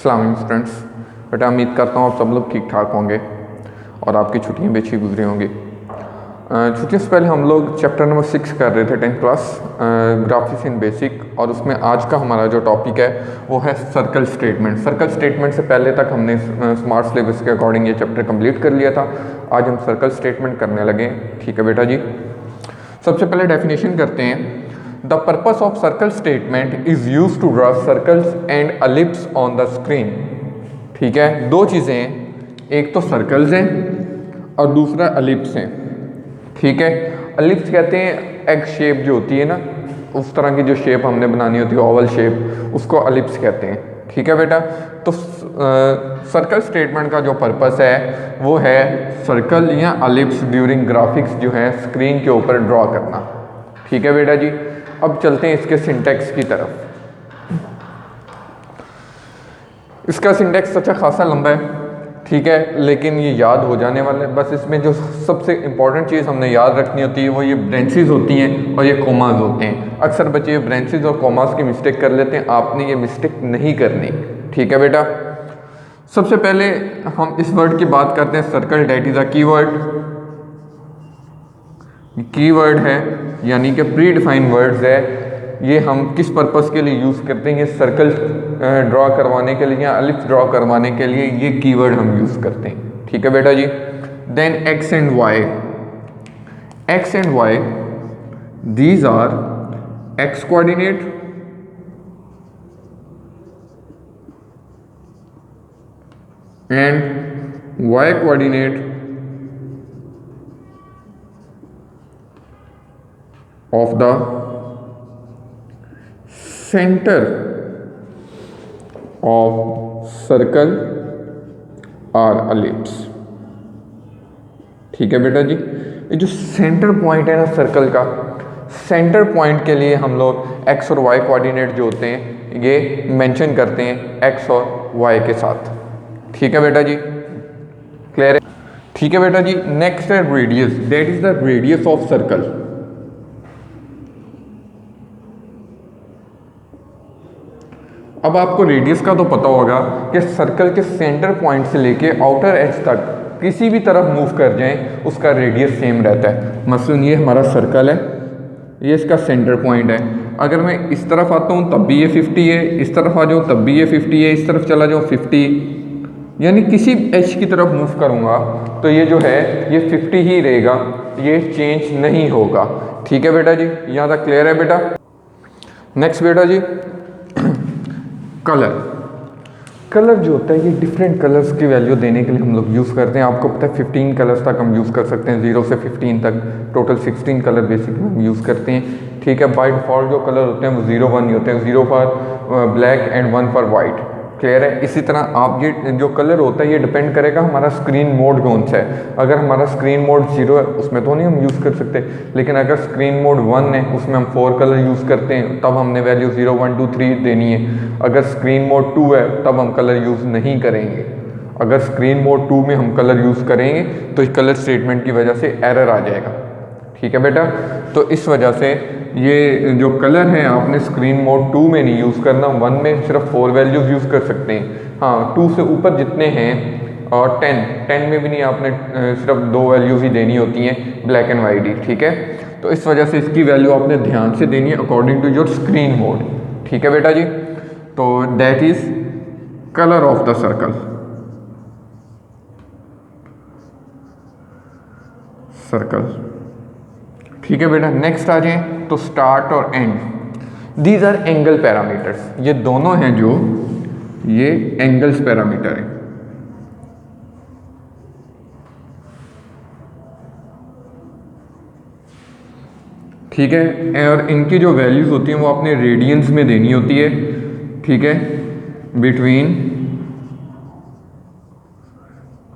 अस्सलाम वालेकुम स्टूडेंट्स। बेटा उम्मीद करता हूँ आप सब लोग ठीक ठाक होंगे और आपकी छुट्टियाँ भी अच्छी गुजरी होंगी। छुट्टियों से पहले हम लोग चैप्टर नंबर 6 कर रहे थे 10th क्लास ग्राफिक्स इन बेसिक, और उसमें आज का हमारा जो टॉपिक है वो है सर्कल स्टेटमेंट। सर्कल स्टेटमेंट से पहले तक हमने स्मार्ट सिलेबस के अकॉर्डिंग ये चैप्टर कंप्लीट कर लिया था। आज हम सर्कल स्टेटमेंट करने लगे। ठीक है बेटा जी, सबसे पहले डेफिनेशन करते हैं। The purpose of circle statement is use to draw circles and ellipse on the screen. ठीक है, दो चीज़ें हैं, एक तो सर्कल्स हैं और दूसरा एलिप्स हैं। ठीक है, एलिप्स कहते हैं एग शेप जो होती है ना, उस तरह की जो शेप हमने बनानी होती है ओवल शेप, उसको एलिप्स कहते हैं। ठीक है बेटा, तो सर्कल स्टेटमेंट का जो पर्पस है वो है सर्कल या एलिप्स ड्यूरिंग ग्राफिक्स जो है स्क्रीन के ऊपर ड्रॉ करना। ठीक है बेटा जी, अब चलते हैं इसके सिंटेक्स की तरफ। इसका सिंटेक्स अच्छा खासा लंबा है, ठीक है, लेकिन ये याद हो जाने वाला है। बस इसमें जो सबसे इम्पॉर्टेंट चीज़ हमने याद रखनी होती है वो ये ब्रांचेस होती हैं और ये कोमास होते हैं। अक्सर बच्चे ब्रांचेस और कोमास की मिस्टेक कर लेते हैं, आपने ये मिस्टेक नहीं करनी। ठीक है बेटा, सबसे पहले हम इस वर्ड की बात करते हैं circle, that is a keyword. Keyword है यानी कि प्री डिफाइंड वर्ड्स है। ये हम किस पर्पस के लिए यूज़ करते हैं? ये सर्कल ड्रॉ करवाने के लिए या एलिप्स ड्रॉ करवाने के लिए ये कीवर्ड हम यूज़ करते हैं। ठीक है बेटा जी। Then X and Y, X and Y these are X coordinate and Y coordinate of the center of circle or ellipse। ठीक है बेटा जी, ये जो सेंटर पॉइंट है ना सर्कल का, सेंटर पॉइंट के लिए हम लोग एक्स और वाई कोऑर्डिनेट जो होते हैं ये मेंशन करते हैं एक्स और वाई के साथ। ठीक है बेटा जी, क्लियर है? ठीक है बेटा जी। नेक्स्ट है radius, that is the radius of circle. अब आपको रेडियस का तो पता होगा कि सर्कल के सेंटर पॉइंट से लेके आउटर एज तक किसी भी तरफ मूव कर जाएं उसका रेडियस सेम रहता है। मसलन ये हमारा सर्कल है, ये इसका सेंटर पॉइंट है। अगर मैं इस तरफ आता हूँ तब भी ये 50 है, इस तरफ आ जाऊँ तब भी ये 50 है, इस तरफ चला जाऊँ 50, यानी किसी एज की तरफ मूव करूँगा तो ये जो है ये 50 ही रहेगा, ये चेंज नहीं होगा। ठीक है बेटा जी, यहाँ तक क्लियर है बेटा? नेक्स्ट बेटा जी, कलर। कलर जो होता है ये डिफरेंट कलर्स की वैल्यू देने के लिए हम लोग यूज़ करते हैं। आपको पता है 15 कलर्स तक हम यूज़ कर सकते हैं, 0 से 15 तक, टोटल 16 कलर बेसिकली हम यूज़ करते हैं। ठीक है, बाय डिफ़ॉल्ट जो कलर होते हैं वो 0 1 ही होते हैं, 0 for black and 1 for white. Clear है? इसी तरह आप ये जो कलर होता है ये डिपेंड करेगा हमारा स्क्रीन मोड कौन सा है। अगर हमारा स्क्रीन मोड 0 है उसमें तो नहीं हम यूज़ कर सकते, लेकिन अगर स्क्रीन मोड 1 है उसमें हम 4 कलर यूज़ करते हैं, तब हमने वैल्यू 0 1 2 3 देनी है। अगर स्क्रीन मोड 2 है तब हम कलर यूज़ नहीं करेंगे। अगर स्क्रीन मोड 2 में हम कलर यूज़ करेंगे तो इस कलर स्टेटमेंट की वजह से एरर आ जाएगा। ठीक है बेटा, तो इस वजह से ये जो कलर है आपने स्क्रीन मोड 2 में नहीं यूज़ करना, 1 में सिर्फ 4 वैल्यूज़ यूज़ कर सकते हैं। हाँ, 2 से ऊपर जितने हैं और 10 में भी नहीं, आपने सिर्फ 2 वैल्यूज़ ही देनी होती हैं, ब्लैक एंड वाइट ही। ठीक है, तो इस वजह से इसकी वैल्यू आपने ध्यान से देनी है according to your screen mode. ठीक है बेटा जी, तो that is colour of the circle. Circle ठीक है बेटा। नेक्स्ट आ जाए तो स्टार्ट और end, these are angle parameters. ये दोनों हैं जो ये एंगल्स पैरामीटर हैं। ठीक है, और इनकी जो वैल्यूज होती हैं वो आपने रेडियंस में देनी होती है। ठीक है, बिटवीन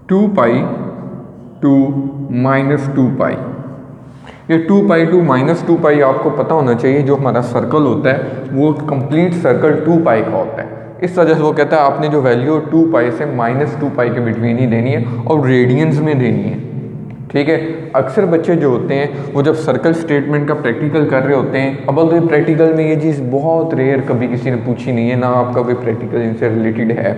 2 पाई टू -2 पाई। ये 2 पाई टू -2 पाई आपको पता होना चाहिए। जो हमारा सर्कल होता है वो कंप्लीट सर्कल 2 पाई का होता है। इस वजह से वो कहता है आपने जो वैल्यू 2 पाई से -2 पाई के बिटवीन ही देनी है और रेडियंस में देनी है। ठीक है। अक्सर बच्चे जो होते हैं वो जब सर्कल स्टेटमेंट का प्रैक्टिकल कर रहे होते हैं, अब तो प्रैक्टिकल में ये चीज़ बहुत रेयर कभी किसी ने पूछी नहीं है, ना आपका कोई प्रैक्टिकल इनसे रिलेटेड है,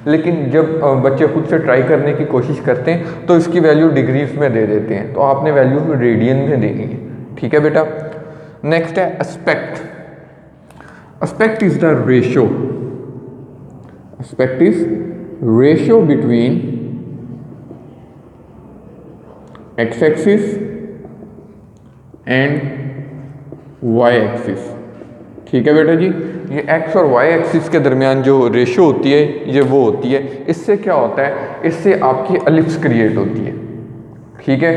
लेकिन जब बच्चे खुद से ट्राई करने की कोशिश करते हैं तो इसकी वैल्यू डिग्रीज में दे देते हैं, तो आपने वैल्यू रेडियन में देनी है। ठीक है बेटा। नेक्स्ट है aspect. Aspect is the ratio, aspect is ratio between X axis and Y axis. ठीक है बेटा जी, ये एक्स और वाई एक्सिस के दरमियान जो रेशियो होती है ये वो होती है। इससे क्या होता है, इससे आपकी एलिप्स क्रिएट होती है। ठीक है,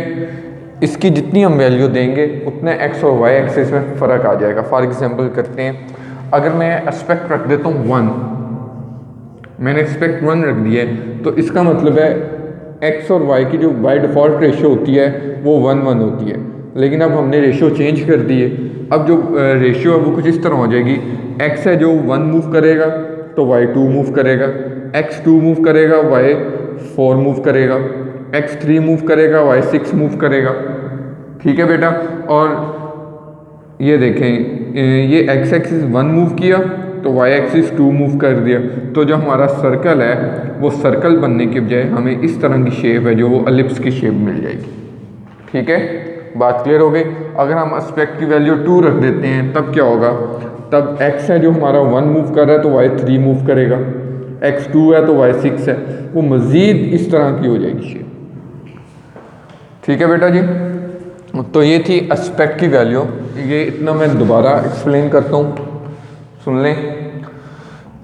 इसकी जितनी हम वैल्यू देंगे उतने एक्स और वाई एक्सिस में फ़र्क आ जाएगा। फॉर एग्जांपल करते हैं, अगर मैं एस्पेक्ट रख देता हूँ 1, मैंने एस्पेक्ट 1 रख दिया है, तो इसका मतलब है एक्स और वाई की जो बाय डिफ़ॉल्ट रेशियो होती है वो 1:1 होती है, लेकिन अब हमने रेशियो चेंज कर दी है। अब जो रेशियो है वो कुछ इस तरह हो जाएगी, एक्स है जो 1 मूव करेगा तो वाई 2 मूव करेगा, एक्स 2 मूव करेगा वाई 4 मूव करेगा, एक्स 3 मूव करेगा वाई 6 मूव करेगा। ठीक है बेटा। और ये देखें, ये एक्स एक्सिस 1 मूव किया तो वाई एक्सिस 2 मूव कर दिया, तो जो हमारा सर्कल है वो सर्कल बनने के बजाय हमें इस तरह की शेप है जो वो एलिप्स की शेप मिल जाएगी। ठीक है, बात क्लियर हो गई। अगर हम एस्पेक्ट की वैल्यू 2 रख देते हैं तब क्या होगा, तब x है जो हमारा 1 मूव कर रहा है तो y 3 मूव करेगा, x 2 है तो y 6 है, वो मज़ीद इस तरह की हो जाएगी शेप। ठीक है बेटा जी, तो ये थी एस्पेक्ट की वैल्यू। ये इतना मैं दोबारा एक्सप्लेन करता हूँ, सुन लें।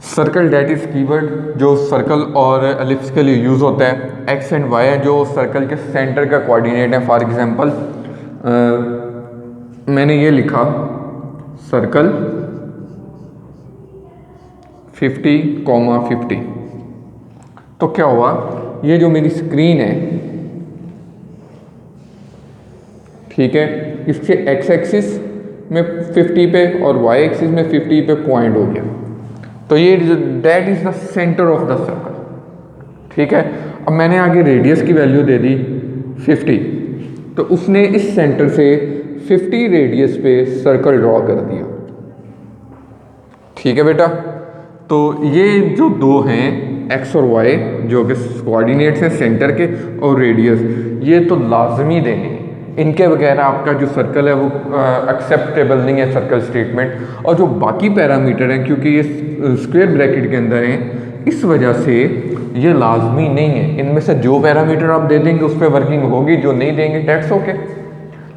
सर्कल डैट इज़ कीवर्ड जो सर्कल और एलिप्स के लिए यूज़ होता है। एक्स एंड वाई है जो सर्कल के सेंटर का कोऑर्डिनेट है। फॉर एग्जांपल मैंने ये लिखा सर्कल 50,50, तो क्या हुआ, ये जो मेरी स्क्रीन है, ठीक है, इसके एक्स एक्सिस में 50 पे और वाई एक्सिस में 50 पे पॉइंट हो गया, तो ये that is the centre of the circle. ठीक है, अब मैंने आगे रेडियस की वैल्यू दे दी 50, तो उसने इस सेंटर से 50 रेडियस पे सर्कल ड्रॉ कर दिया। ठीक है बेटा, तो ये जो दो हैं एक्स और वाई जो कि कोऑर्डिनेट्स हैं सेंटर के और रेडियस, ये तो लाजमी देने हैं, इनके बगैर आपका जो सर्कल है वो एक्सेप्टेबल नहीं है सर्कल स्टेटमेंट। और जो बाकी पैरामीटर हैं क्योंकि ये स्क्वायर ब्रैकेट के अंदर हैं, इस वजह से ये लाजमी नहीं है। इनमें से जो पैरामीटर आप दे देंगे उस पर वर्किंग होगी, जो नहीं देंगे टैक्स ओके।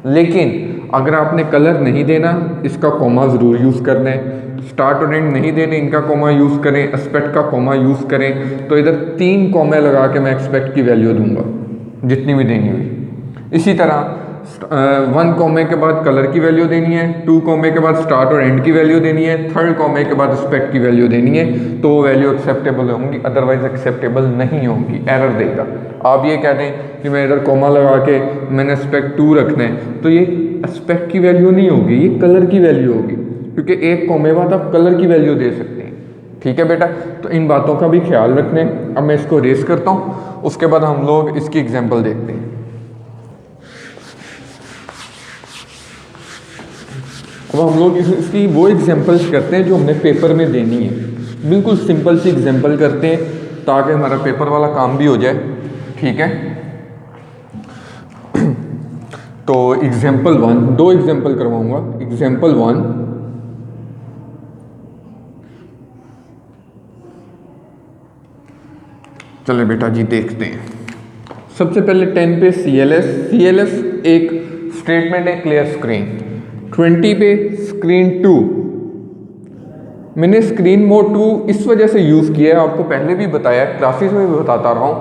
लेकिन अगर आपने कलर नहीं देना, इसका कॉमा ज़रूर यूज़ करना है, स्टार्ट और एंड नहीं देने, इनका कॉमा यूज़ करें, एस्पेक्ट का कॉमा यूज़ करें, तो इधर 3 कॉमे लगा के मैं एक्सपेक्ट की वैल्यू दूंगा जितनी भी देनी हुई। इसी तरह 1 कॉमे के बाद कलर की वैल्यू देनी है, 2 कॉमे के बाद स्टार्ट और एंड की वैल्यू देनी है, 3rd कॉमे के बाद एस्पेक्ट की वैल्यू देनी है, तो वो वैल्यू एक्सेप्टेबल होंगी, अदरवाइज एक्सेप्टेबल नहीं होंगी, एरर देगा। आप ये कह दें कि मैं इधर कॉमा लगा के मैंने एस्पेक्ट 2 रखना है, तो ये एस्पेक्ट की वैल्यू नहीं होगी, ये कलर की वैल्यू होगी, क्योंकि एक कॉमे बाद आप कलर की वैल्यू दे सकते हैं। ठीक है बेटा, तो इन बातों का भी ख्याल रखना है। अब मैं इसको रेस करता हूँ, उसके बाद हम लोग इसकी एग्जाम्पल देखते हैं। अब हम लोग इसकी वो एग्जांपल्स करते हैं जो हमने पेपर में देनी है, बिल्कुल सिंपल सी एग्जांपल करते हैं ताकि हमारा पेपर वाला काम भी हो जाए। ठीक है, तो एग्जांपल 1, 2 एग्जांपल करवाऊंगा। एग्जांपल 1, चले बेटा जी देखते हैं। सबसे पहले 10 पे CLS एक स्टेटमेंट है क्लियर स्क्रीन। 20 पे स्क्रीन 2, मैंने स्क्रीन मोड 2 इस वजह से यूज़ किया है, आपको पहले भी बताया, क्लासेस में भी बताता रहा हूँ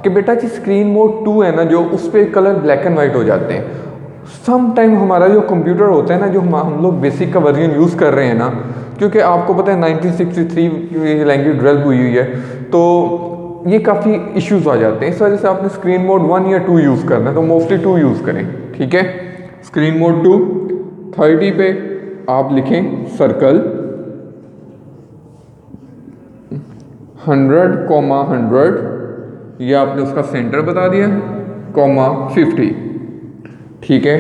कि बेटा जी स्क्रीन मोड 2 है ना, जो उस पर कलर ब्लैक एंड वाइट हो जाते हैं। सम टाइम हमारा जो कंप्यूटर होता है ना, जो हम लोग बेसिक का वर्जन यूज़ कर रहे हैं ना, क्योंकि आपको पता है 1963 लैंग्वेज डेवलप हुई है, तो ये काफ़ी इश्यूज आ जाते हैं। इस वजह से आपने स्क्रीन मोड 1 या 2 यूज़ करना है, तो मोस्टली 2 यूज़ करें। ठीक है, स्क्रीन मोड 2। 30 पे आप लिखें सर्कल 100,100, ये आपने उसका सेंटर बता दिया। 50, ठीक है।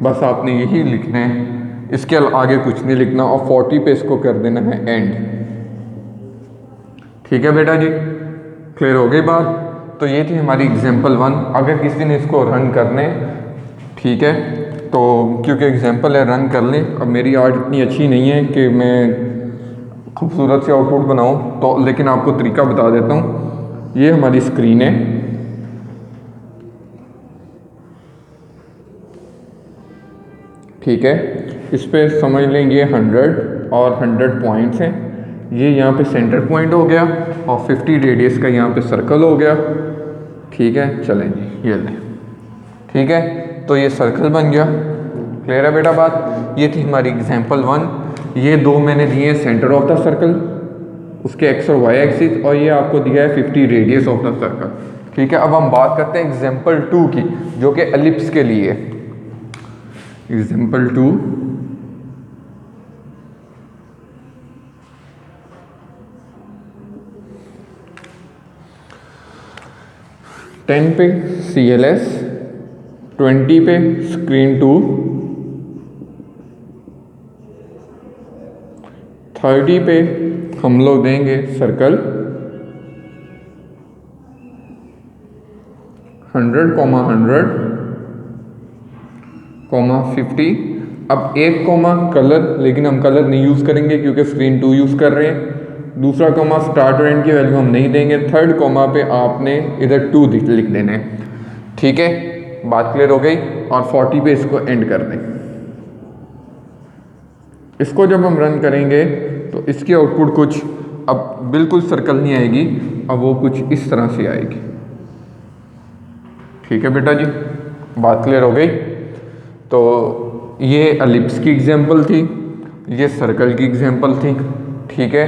बस आपने यही लिखना है, इसके आगे कुछ नहीं लिखना, और 40 पे इसको कर देना है एंड। ठीक है बेटा जी, क्लियर हो गई बात। तो ये थी हमारी एग्जाम्पल 1। अगर किसी ने इसको रन करने, ठीक है, तो क्योंकि एग्जाम्पल है रन कर लें। अब मेरी आर्ट इतनी अच्छी नहीं है कि मैं खूबसूरत से आउटपुट बनाऊं, तो लेकिन आपको तरीका बता देता हूं। ये हमारी स्क्रीन है, ठीक है। इस पे समझ लें ये 100 और 100 पॉइंट्स हैं। ये यहाँ पे सेंटर पॉइंट हो गया और 50 रेडियस का यहाँ पे सर्कल हो गया, ठीक है। चलें जी, ये लें, ठीक है। तो ये सर्कल बन गया, क्लियर है बेटा बात। ये थी हमारी एग्जाम्पल 1। ये दो मैंने दिए हैं सेंटर ऑफ द सर्कल, उसके एक्स और वाई एक्सिस, और ये आपको दिया है 50 रेडियस ऑफ द सर्कल, ठीक है। अब हम बात करते हैं एग्जाम्पल 2 की, जो कि एलिप्स के लिए। एग्जाम्पल 2, टेन पे CLS, 20 पे स्क्रीन 2, 30 पे हम लोग देंगे सर्कल, 100, 50। अब एक कॉमा कलर, लेकिन हम कलर नहीं यूज़ करेंगे क्योंकि स्क्रीन 2 यूज़ कर रहे हैं। दूसरा कॉमा स्टार्ट और एंड की वैल्यू हम नहीं देंगे। थर्ड कॉमा पे आपने इधर 2 लिख देना है, ठीक है। बात क्लियर हो गई। और 40 पे इसको एंड कर दें। इसको जब हम रन करेंगे तो इसकी आउटपुट कुछ अब बिल्कुल सर्कल नहीं आएगी, अब वो कुछ इस तरह से आएगी, ठीक है बेटा जी। बात क्लियर हो गई। तो ये एलिप्स की एग्जांपल थी, ये सर्कल की एग्जांपल थी, ठीक है।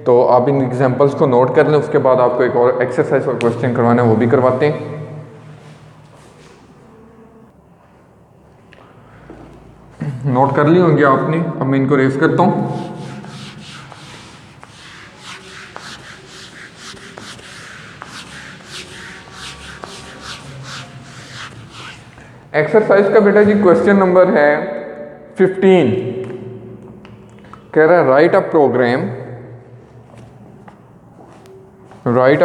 तो आप इन एग्जांपल्स को नोट कर लें, उसके बाद आपको एक और एक्सरसाइज और क्वेश्चन करवाना है, वो भी करवाते हैं। नोट कर ली होंगी आपने। अब मैं इनको रेस करता हूँ। एक्सरसाइज का बेटा जी क्वेश्चन नंबर है 15। कह रहा है write a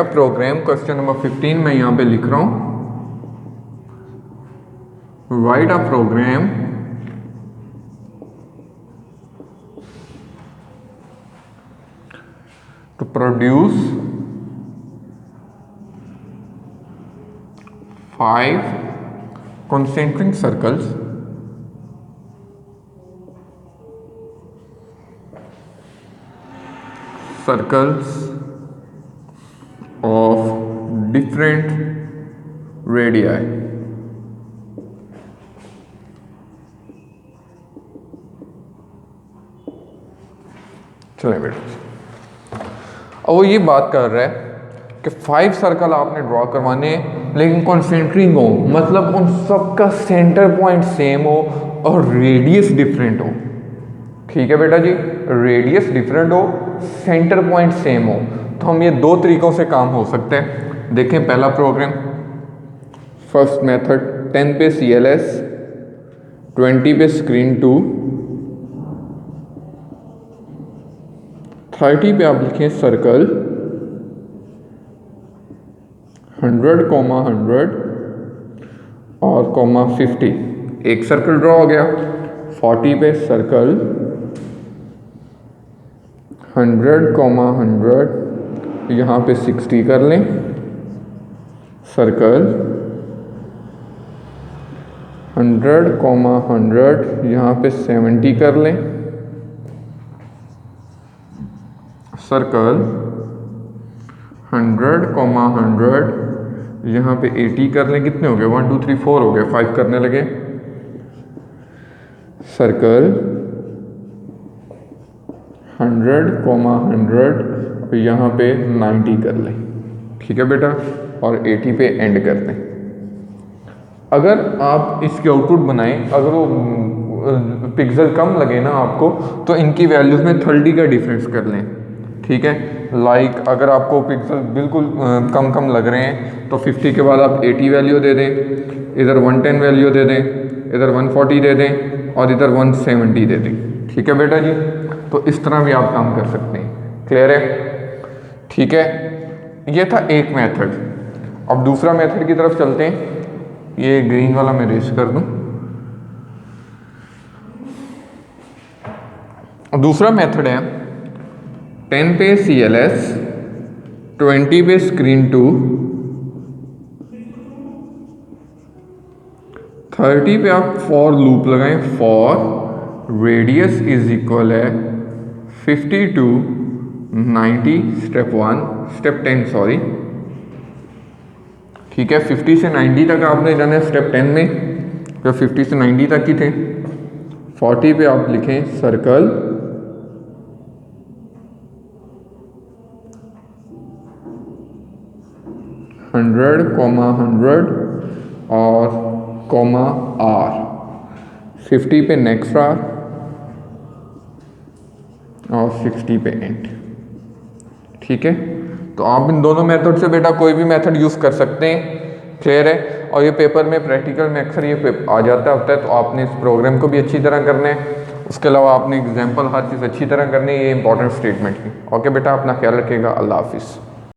program, question number 15 मैं यहां पे लिख रहा हूं। Write a program to produce 5 concentric circles of different radii। चलें बेटा, अब वो ये बात कर रहा है कि 5 सर्कल आपने ड्रॉ करवाने, लेकिन कॉन्सेंट्रिक हो, मतलब उन सब का सेंटर पॉइंट सेम हो और रेडियस डिफरेंट हो, ठीक है बेटा जी। रेडियस डिफरेंट हो, सेंटर पॉइंट सेम हो। तो हम ये दो तरीकों से काम हो सकते हैं। देखें पहला प्रोग्राम, फर्स्ट मेथड, 10 पे CLS, 20 पे स्क्रीन 2, 30 पे आप लिखें सर्कल, 100, और 50। एक सर्कल ड्रॉ हो गया। 40 पे सर्कल, 100, यहाँ पे 60 कर लें, सर्कल 100, यहाँ पे 70 कर लें, सर्कल 100, यहाँ पे 80 कर लें। कितने हो गए? 1 2 3 4 हो गए, 5 करने लगे। सर्कल 100, यहाँ पे 90 कर लें, ठीक है बेटा, और 80 पे एंड कर दें। अगर आप इसके आउटपुट बनाएं, अगर वो पिक्सल कम लगे ना आपको, तो इनकी वैल्यूज़ में 30 का डिफरेंस कर लें, ठीक है। लाइक अगर आपको पिक्सल बिल्कुल कम कम लग रहे हैं तो 50 के बाद आप 80 वैल्यू दे दें, इधर 110 वैल्यू दे दें, इधर 140 दे दें और इधर 170 दे दें। ठीक है बेटा जी, तो इस तरह भी आप काम कर सकते हैं। क्लियर है? ठीक है, ये था एक मेथड। अब दूसरा मेथड की तरफ चलते हैं। ये ग्रीन वाला मैं रेस कर दूं। दूसरा मेथड है 10 पे CLS, 20 पे स्क्रीन 2, 30 पे आप फॉर लूप लगाएं। फॉर रेडियस इज इक्वल है 50 to 90 स्टेप 1, स्टेप 10 सॉरी। ठीक है, 50 से 90 तक आपने जाना है स्टेप 10 में, जो 50 से 90 तक ही थे। 40 पे आप लिखें सर्कल, 100, और कॉमा R, 50 पे नेक्स्ट आर और 60 पे एंड। ठीक है, तो आप इन दोनों मेथड से बेटा कोई भी मेथड यूज़ कर सकते हैं। क्लियर है? और ये पेपर में प्रैक्टिकल में अक्सर ये आ जाता है, तो आपने इस प्रोग्राम को भी अच्छी तरह करना है। उसके अलावा आपने एग्जाम्पल हर चीज़ अच्छी तरह करनी है। ये इंपॉर्टेंट स्टेटमेंट है। ओके बेटा, अपना ख्याल रखिएगा। अल्लाह हाफिज़।